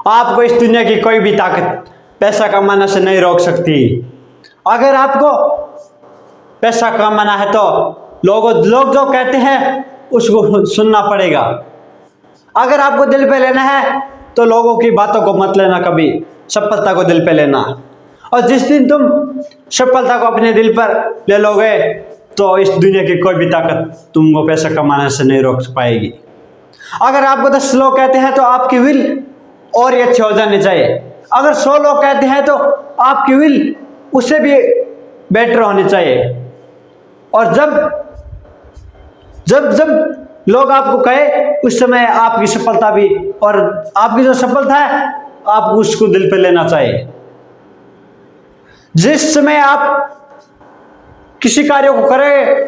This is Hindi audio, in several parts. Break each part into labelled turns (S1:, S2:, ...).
S1: आपको इस दुनिया की कोई भी ताकत पैसा कमाने से नहीं रोक सकती। अगर आपको पैसा कमाना है तो लोग जो कहते हैं उसको सुनना पड़ेगा। अगर आपको दिल पे लेना है तो लोगों की बातों को मत लेना, कभी सफलता को दिल पे लेना। और जिस दिन तुम सफलता को अपने दिल पर ले लोगे तो इस दुनिया की कोई भी ताकत तुमको पैसा कमाने से नहीं रोक पाएगी। अगर आपको 10 लोग कहते हैं तो आपकी विल और ही अच्छी हो जानी चाहिए। अगर 100 लोग कहते हैं तो आपकी विल उससे भी बेटर होनी चाहिए। और जब जब जब लोग आपको कहे उस समय आपकी सफलता भी और आपकी जो सफलता है आप उसको दिल पे लेना चाहिए। जिस समय आप किसी कार्य को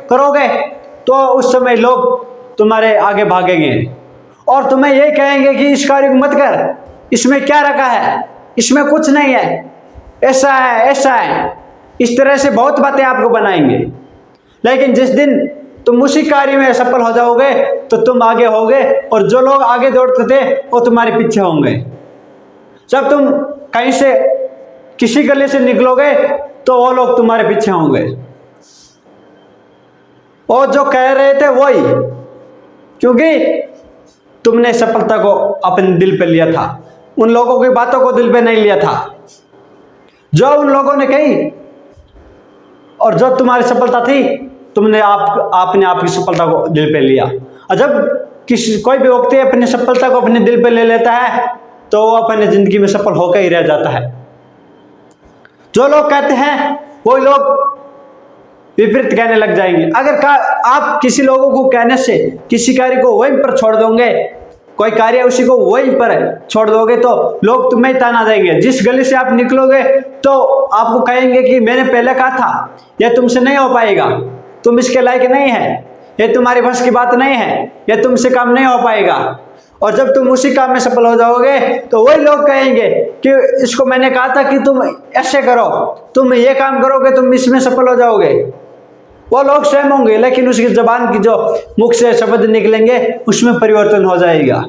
S1: करोगे तो उस समय लोग तुम्हारे आगे भागेंगे और तुम्हें यही कहेंगे कि इस कार्य को मत कर, इसमें क्या रखा है, इसमें कुछ नहीं है, ऐसा है ऐसा है। इस तरह से बहुत बातें आपको बनाएंगे। लेकिन जिस दिन तुम उसी कार्य में सफल हो जाओगे तो तुम आगे होगे और जो लोग आगे दौड़ते थे वो तुम्हारे पीछे होंगे। जब तुम कहीं से किसी गली से निकलोगे तो वो लोग तुम्हारे पीछे होंगे। और जो कह रहे थे वही, क्योंकि तुमने सफलता को अपने दिल पे लिया था, उन लोगों की बातों को दिल पे नहीं लिया था जो उन लोगों ने कही। और जो तुम्हारी सफलता थी तुमने आपने आपकी सफलता को दिल पे लिया। और जब कोई भी व्यक्ति अपनी सफलता को अपने दिल पे ले लेता है तो वो अपनी जिंदगी में सफल होकर ही रह जाता है। जो लोग कहते हैं वो लोग विपरीत कहने लग जाएंगे। अगर आप किसी लोगों को कहने से किसी कार्य को वहीं पर छोड़ दोगे, कोई कार्य उसी को वहीं पर छोड़ दोगे तो लोग तुम्हें ही ताना देंगे। जिस गली से आप निकलोगे तो आपको कहेंगे कि मैंने पहले कहा था यह तुमसे नहीं हो पाएगा, तुम इसके लायक नहीं है, ये तुम्हारी बस की बात नहीं है, यह तुमसे काम नहीं हो पाएगा। और जब तुम उसी काम में सफल हो जाओगे तो वही लोग कहेंगे कि इसको मैंने कहा था कि तुम ऐसे करो, तुम ये काम करोगे तुम इसमें सफल हो जाओगे। वो लोग स्वयं होंगे लेकिन उसकी जबान की जो मुख से शब्द निकलेंगे उसमें परिवर्तन हो जाएगा।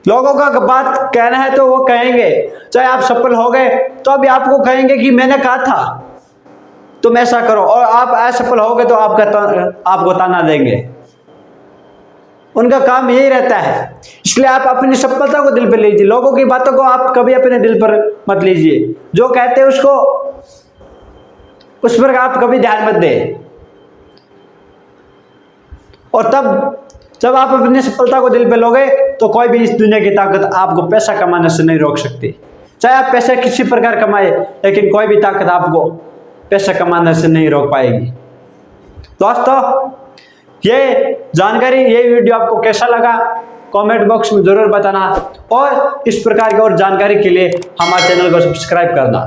S1: लोगों का बात कहना है तो वो कहेंगे, चाहे आप सफल हो गए तो भी आपको कहेंगे कि मैंने कहा था तुम ऐसा करो, और आप असफल हो गए तो आपको ताना देंगे। उनका काम यही रहता है। इसलिए आप अपनी सफलता को दिल पर लीजिए, लोगों की बातों को आप कभी अपने दिल पर मत लीजिए। जो कहते हैं उस पर आप कभी ध्यान मत दें। और तब जब आप अपनी सफलता को दिल पे लोगे तो कोई भी इस दुनिया की ताकत आपको पैसा कमाने से नहीं रोक सकती। चाहे आप पैसा किसी प्रकार कमाए लेकिन कोई भी ताकत आपको पैसा कमाने से नहीं रोक पाएगी। दोस्तों, ये जानकारी, ये वीडियो आपको कैसा लगा कमेंट बॉक्स में जरूर बताना और इस प्रकार की और जानकारी के लिए हमारे चैनल को सब्सक्राइब करना।